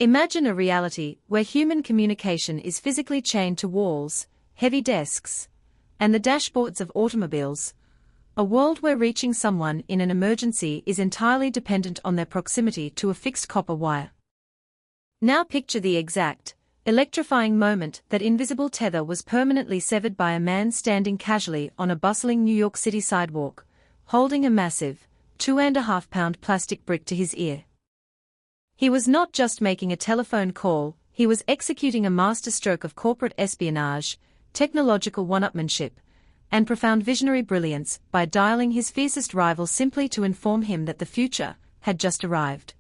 Imagine a reality where human communication is physically chained to walls, heavy desks, and the dashboards of automobiles. A world where reaching someone in an emergency is entirely dependent on their proximity to a fixed copper wire. Now picture the exact, electrifying moment that invisible tether was permanently severed by a man standing casually on a bustling New York City sidewalk, holding a massive, 2.5-pound plastic brick to his ear. He was not just making a telephone call, he was executing a masterstroke of corporate espionage, technological one-upmanship, and profound visionary brilliance by dialing his fiercest rival simply to inform him that the future had just arrived.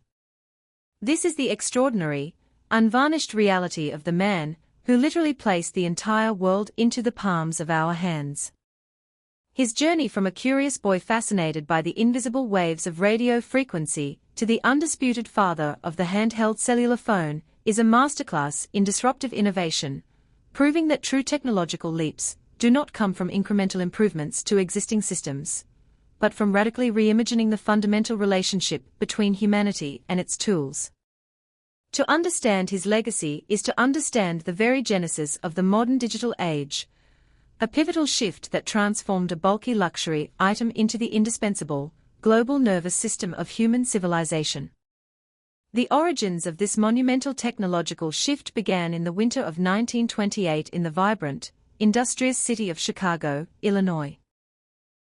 This is the extraordinary, unvarnished reality of the man who literally placed the entire world into the palms of our hands. His journey from a curious boy fascinated by the invisible waves of radio frequency to the undisputed father of the handheld cellular phone is a masterclass in disruptive innovation, proving that true technological leaps do not come from incremental improvements to existing systems, but from radically reimagining the fundamental relationship between humanity and its tools. To understand his legacy is to understand the very genesis of the modern digital age, a pivotal shift that transformed a bulky luxury item into the indispensable, global nervous system of human civilization. The origins of this monumental technological shift began in the winter of 1928 in the vibrant, industrious city of Chicago, Illinois.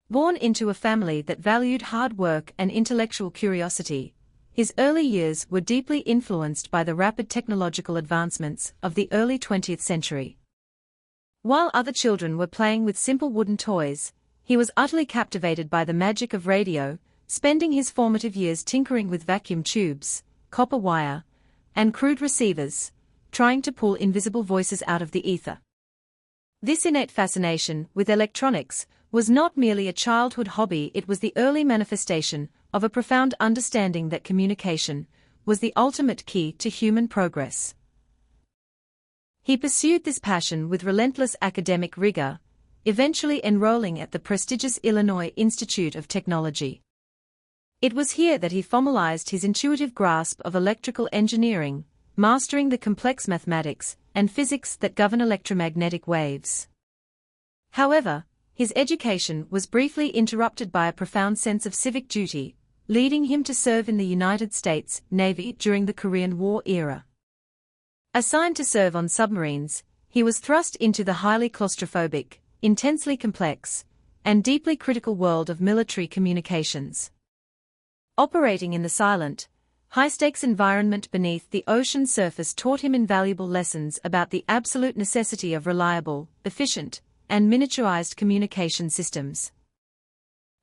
Born into a family that valued hard work and intellectual curiosity, his early years were deeply influenced by the rapid technological advancements of the early 20th century. While other children were playing with simple wooden toys, he was utterly captivated by the magic of radio, spending his formative years tinkering with vacuum tubes, copper wire, and crude receivers, trying to pull invisible voices out of the ether. This innate fascination with electronics was not merely a childhood hobby, it was the early manifestation of a profound understanding that communication was the ultimate key to human progress. He pursued this passion with relentless academic rigor, eventually enrolling at the prestigious Illinois Institute of Technology. It was here that he formalized his intuitive grasp of electrical engineering, mastering the complex mathematics and physics that govern electromagnetic waves. However, his education was briefly interrupted by a profound sense of civic duty, leading him to serve in the United States Navy during the Korean War era. Assigned to serve on submarines, he was thrust into the highly claustrophobic, intensely complex, and deeply critical world of military communications. Operating in the silent, high-stakes environment beneath the ocean surface taught him invaluable lessons about the absolute necessity of reliable, efficient, and miniaturized communication systems.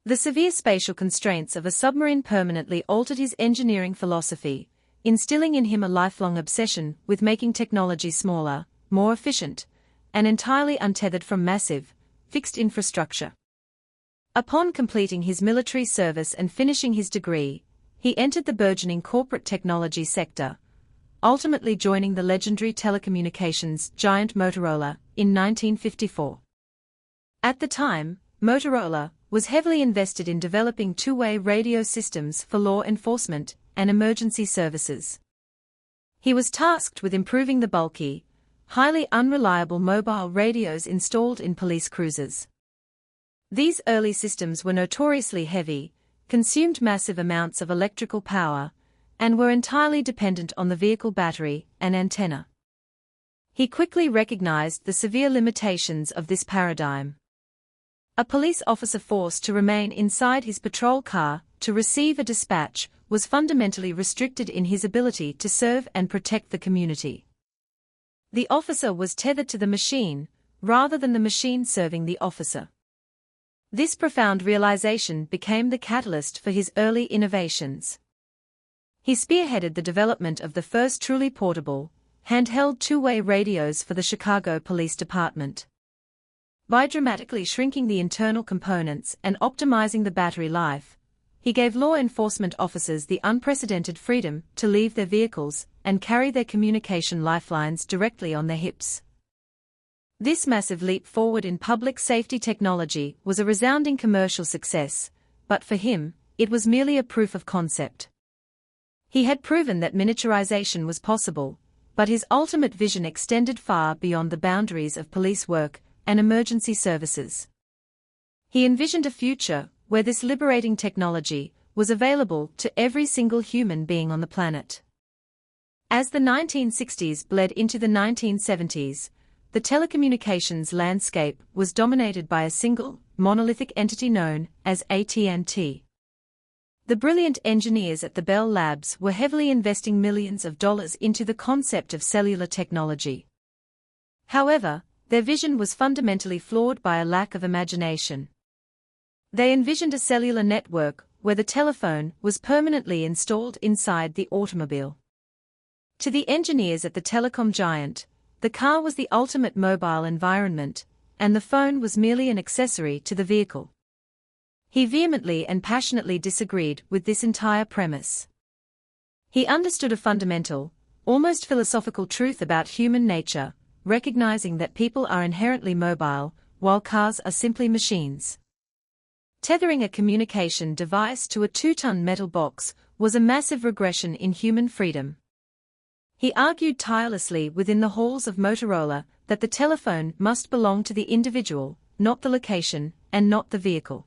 The severe spatial constraints of a submarine permanently altered his engineering philosophy, instilling in him a lifelong obsession with making technology smaller, more efficient, and entirely untethered from massive, fixed infrastructure. Upon completing his military service and finishing his degree, he entered the burgeoning corporate technology sector, ultimately joining the legendary telecommunications giant Motorola in 1954. At the time, Motorola was heavily invested in developing two-way radio systems for law enforcement and emergency services. He was tasked with improving the bulky, highly unreliable mobile radios installed in police cruisers. These early systems were notoriously heavy, consumed massive amounts of electrical power, and were entirely dependent on the vehicle battery and antenna. He quickly recognized the severe limitations of this paradigm. A police officer forced to remain inside his patrol car to receive a dispatch was fundamentally restricted in his ability to serve and protect the community. The officer was tethered to the machine, rather than the machine serving the officer. This profound realization became the catalyst for his early innovations. He spearheaded the development of the first truly portable, handheld two-way radios for the Chicago Police Department. By dramatically shrinking the internal components and optimizing the battery life, he gave law enforcement officers the unprecedented freedom to leave their vehicles and carry their communication lifelines directly on their hips. This massive leap forward in public safety technology was a resounding commercial success, but for him, it was merely a proof of concept. He had proven that miniaturization was possible, but his ultimate vision extended far beyond the boundaries of police work and emergency services. He envisioned a future where this liberating technology was available to every single human being on the planet. As the 1960s bled into the 1970s, the telecommunications landscape was dominated by a single, monolithic entity known as AT&T. The brilliant engineers at the Bell Labs were heavily investing millions of dollars into the concept of cellular technology. However, their vision was fundamentally flawed by a lack of imagination. They envisioned a cellular network where the telephone was permanently installed inside the automobile. To the engineers at the telecom giant, the car was the ultimate mobile environment, and the phone was merely an accessory to the vehicle. He vehemently and passionately disagreed with this entire premise. He understood a fundamental, almost philosophical truth about human nature, recognizing that people are inherently mobile, while cars are simply machines. Tethering a communication device to a 2-ton metal box was a massive regression in human freedom. He argued tirelessly within the halls of Motorola that the telephone must belong to the individual, not the location, and not the vehicle.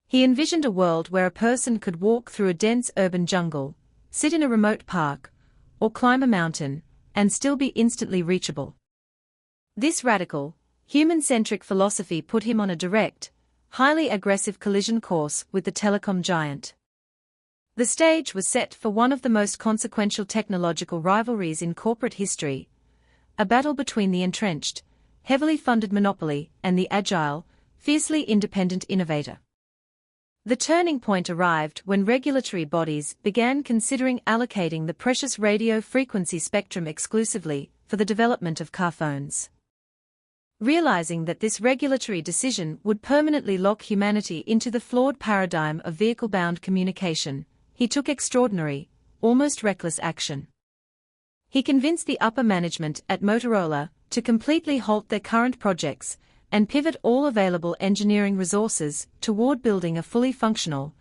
He envisioned a world where a person could walk through a dense urban jungle, sit in a remote park, or climb a mountain, and still be instantly reachable. This radical, human-centric philosophy put him on a direct, highly aggressive collision course with the telecom giant. The stage was set for one of the most consequential technological rivalries in corporate history, a battle between the entrenched, heavily funded monopoly and the agile, fiercely independent innovator. The turning point arrived when regulatory bodies began considering allocating the precious radio frequency spectrum exclusively for the development of car phones. Realizing that this regulatory decision would permanently lock humanity into the flawed paradigm of vehicle-bound communication, he took extraordinary, almost reckless action. He convinced the upper management at Motorola to completely halt their current projects and pivot all available engineering resources toward building a fully functional,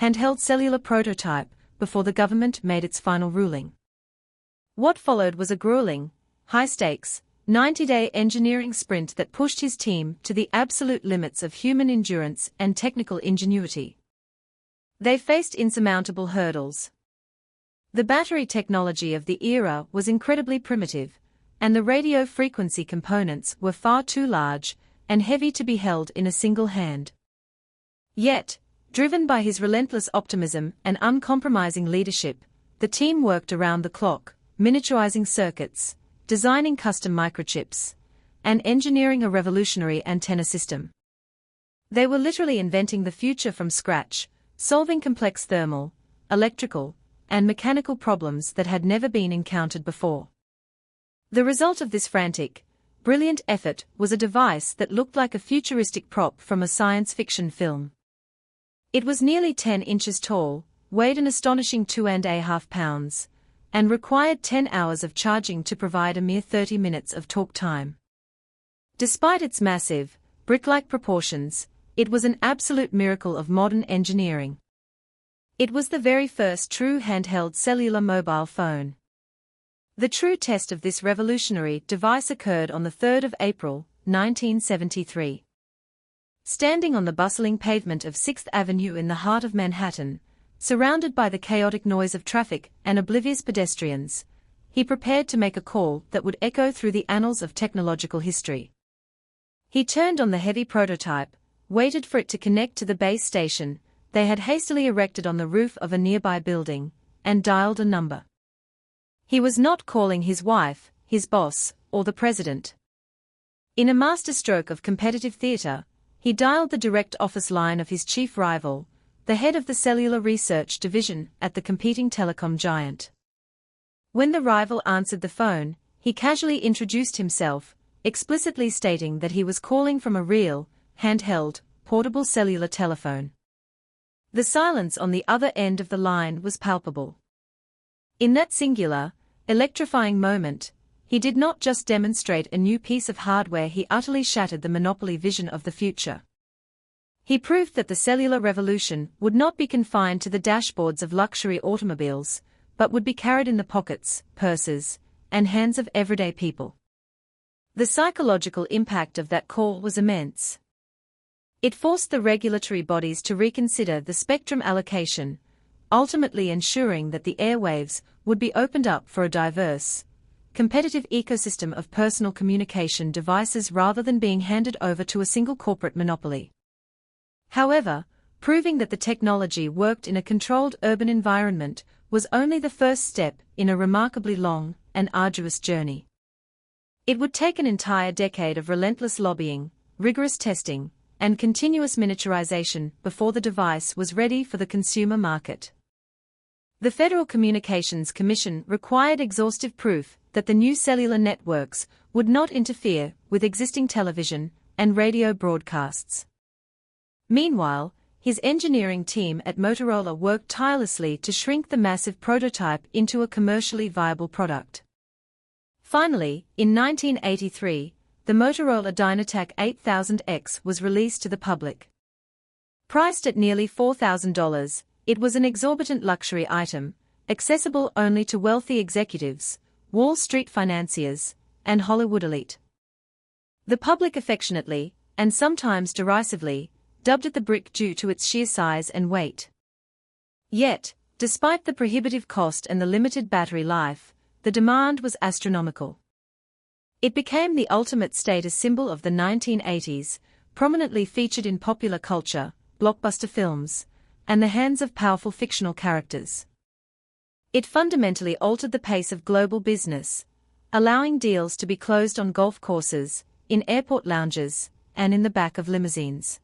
handheld cellular prototype before the government made its final ruling. What followed was a grueling, high-stakes, 90-day engineering sprint that pushed his team to the absolute limits of human endurance and technical ingenuity. They faced insurmountable hurdles. The battery technology of the era was incredibly primitive, and the radio frequency components were far too large and heavy to be held in a single hand. Yet, driven by his relentless optimism and uncompromising leadership, the team worked around the clock, miniaturizing circuits, designing custom microchips, and engineering a revolutionary antenna system. They were literally inventing the future from scratch, solving complex thermal, electrical, and mechanical problems that had never been encountered before. The result of this frantic, brilliant effort was a device that looked like a futuristic prop from a science fiction film. It was nearly 10 inches tall, weighed an astonishing 2.5 pounds, and required 10 hours of charging to provide a mere 30 minutes of talk time. Despite its massive, brick-like proportions, it was an absolute miracle of modern engineering. It was the very first true handheld cellular mobile phone. The true test of this revolutionary device occurred on the 3rd of April, 1973. Standing on the bustling pavement of 6th Avenue in the heart of Manhattan, surrounded by the chaotic noise of traffic and oblivious pedestrians, he prepared to make a call that would echo through the annals of technological history. He turned on the heavy prototype, waited for it to connect to the base station they had hastily erected on the roof of a nearby building, and dialed a number. He was not calling his wife, his boss, or the president. In a masterstroke of competitive theater, he dialed the direct office line of his chief rival, the head of the cellular research division at the competing telecom giant. When the rival answered the phone, he casually introduced himself, explicitly stating that he was calling from a real, handheld, portable cellular telephone. The silence on the other end of the line was palpable. In that singular, electrifying moment, he did not just demonstrate a new piece of hardware, he utterly shattered the monopoly vision of the future. He proved that the cellular revolution would not be confined to the dashboards of luxury automobiles, but would be carried in the pockets, purses, and hands of everyday people. The psychological impact of that call was immense. It forced the regulatory bodies to reconsider the spectrum allocation, ultimately ensuring that the airwaves would be opened up for a diverse, competitive ecosystem of personal communication devices rather than being handed over to a single corporate monopoly. However, proving that the technology worked in a controlled urban environment was only the first step in a remarkably long and arduous journey. It would take an entire decade of relentless lobbying, rigorous testing, and continuous miniaturization before the device was ready for the consumer market. The Federal Communications Commission required exhaustive proof that the new cellular networks would not interfere with existing television and radio broadcasts. Meanwhile, his engineering team at Motorola worked tirelessly to shrink the massive prototype into a commercially viable product. Finally, in 1983, the Motorola DynaTAC 8000X was released to the public. Priced at nearly $4,000, it was an exorbitant luxury item, accessible only to wealthy executives, Wall Street financiers, and Hollywood elite. The public affectionately, and sometimes derisively, dubbed it the brick due to its sheer size and weight. Yet, despite the prohibitive cost and the limited battery life, the demand was astronomical. It became the ultimate status symbol of the 1980s, prominently featured in popular culture, blockbuster films, and the hands of powerful fictional characters. It fundamentally altered the pace of global business, allowing deals to be closed on golf courses, in airport lounges, and in the back of limousines.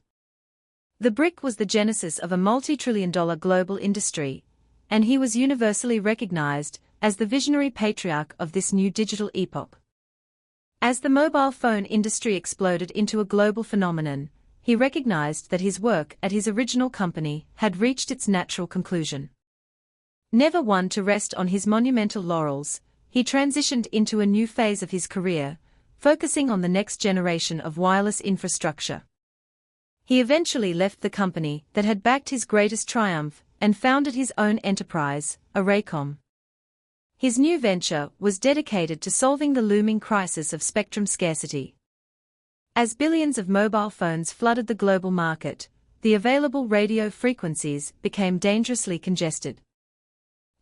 The brick was the genesis of a multi-trillion-dollar global industry, and he was universally recognized as the visionary patriarch of this new digital epoch. As the mobile phone industry exploded into a global phenomenon, he recognized that his work at his original company had reached its natural conclusion. Never one to rest on his monumental laurels, he transitioned into a new phase of his career, focusing on the next generation of wireless infrastructure. He eventually left the company that had backed his greatest triumph and founded his own enterprise, Arraycom. His new venture was dedicated to solving the looming crisis of spectrum scarcity. As billions of mobile phones flooded the global market, the available radio frequencies became dangerously congested.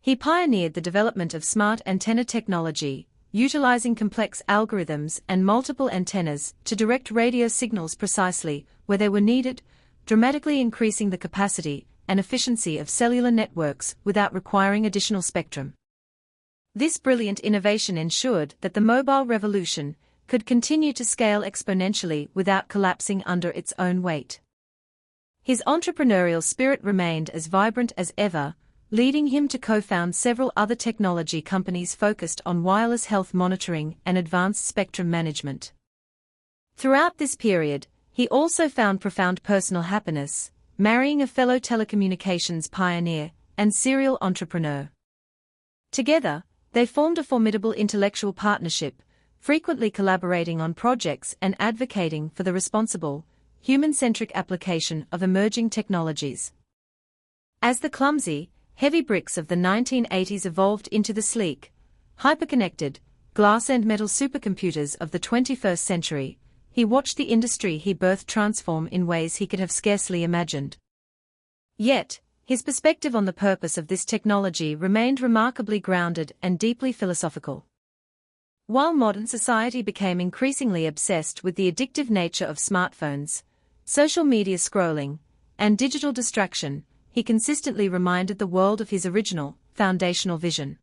He pioneered the development of smart antenna technology, utilizing complex algorithms and multiple antennas to direct radio signals precisely where they were needed, dramatically increasing the capacity and efficiency of cellular networks without requiring additional spectrum. This brilliant innovation ensured that the mobile revolution could continue to scale exponentially without collapsing under its own weight. His entrepreneurial spirit remained as vibrant as ever, leading him to co-found several other technology companies focused on wireless health monitoring and advanced spectrum management. Throughout this period, he also found profound personal happiness, marrying a fellow telecommunications pioneer and serial entrepreneur. Together, they formed a formidable intellectual partnership, frequently collaborating on projects and advocating for the responsible, human-centric application of emerging technologies. As the clumsy, heavy bricks of the 1980s evolved into the sleek, hyperconnected, glass and metal supercomputers of the 21st century, he watched the industry he birthed transform in ways he could have scarcely imagined. Yet, his perspective on the purpose of this technology remained remarkably grounded and deeply philosophical. While modern society became increasingly obsessed with the addictive nature of smartphones, social media scrolling, and digital distraction, he consistently reminded the world of his original, foundational vision.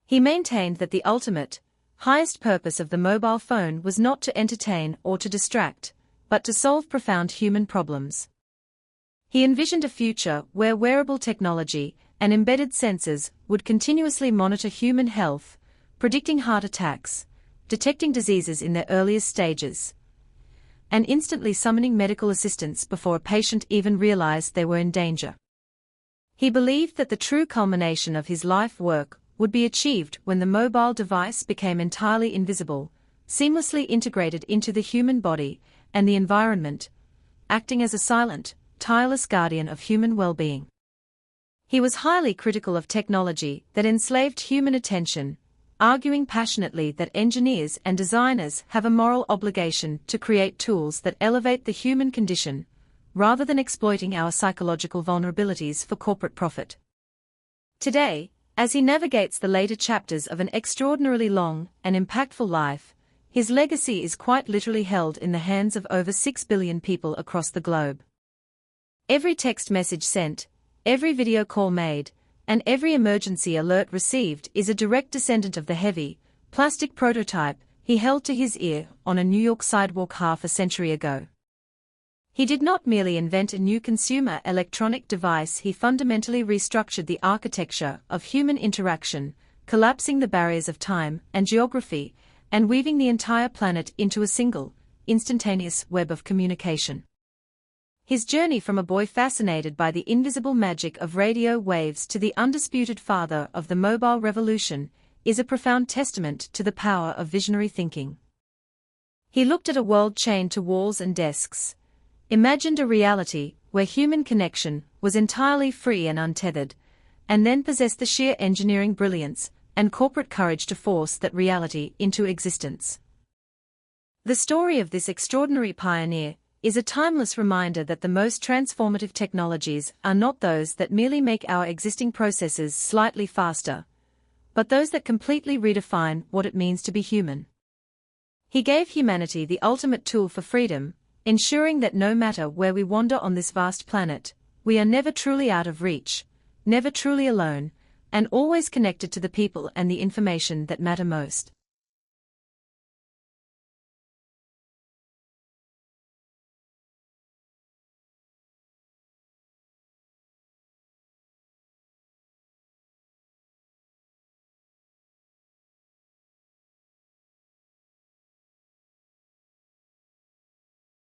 He maintained that the ultimate, highest purpose of the mobile phone was not to entertain or to distract, but to solve profound human problems. He envisioned a future where wearable technology and embedded sensors would continuously monitor human health, predicting heart attacks, detecting diseases in their earliest stages, and instantly summoning medical assistance before a patient even realized they were in danger. He believed that the true culmination of his life work would be achieved when the mobile device became entirely invisible, seamlessly integrated into the human body and the environment, acting as a silent, tireless guardian of human well-being. He was highly critical of technology that enslaved human attention, arguing passionately that engineers and designers have a moral obligation to create tools that elevate the human condition, rather than exploiting our psychological vulnerabilities for corporate profit. Today, as he navigates the later chapters of an extraordinarily long and impactful life, his legacy is quite literally held in the hands of over 6 billion people across the globe. Every text message sent, every video call made, and every emergency alert received is a direct descendant of the heavy, plastic prototype he held to his ear on a New York sidewalk half a century ago. He did not merely invent a new consumer electronic device, he fundamentally restructured the architecture of human interaction, collapsing the barriers of time and geography, and weaving the entire planet into a single, instantaneous web of communication. His journey from a boy fascinated by the invisible magic of radio waves to the undisputed father of the mobile revolution is a profound testament to the power of visionary thinking. He looked at a world chained to walls and desks, imagined a reality where human connection was entirely free and untethered, and then possessed the sheer engineering brilliance and corporate courage to force that reality into existence. The story of this extraordinary pioneer is a timeless reminder that the most transformative technologies are not those that merely make our existing processes slightly faster, but those that completely redefine what it means to be human. He gave humanity the ultimate tool for freedom, ensuring that no matter where we wander on this vast planet, we are never truly out of reach, never truly alone, and always connected to the people and the information that matter most.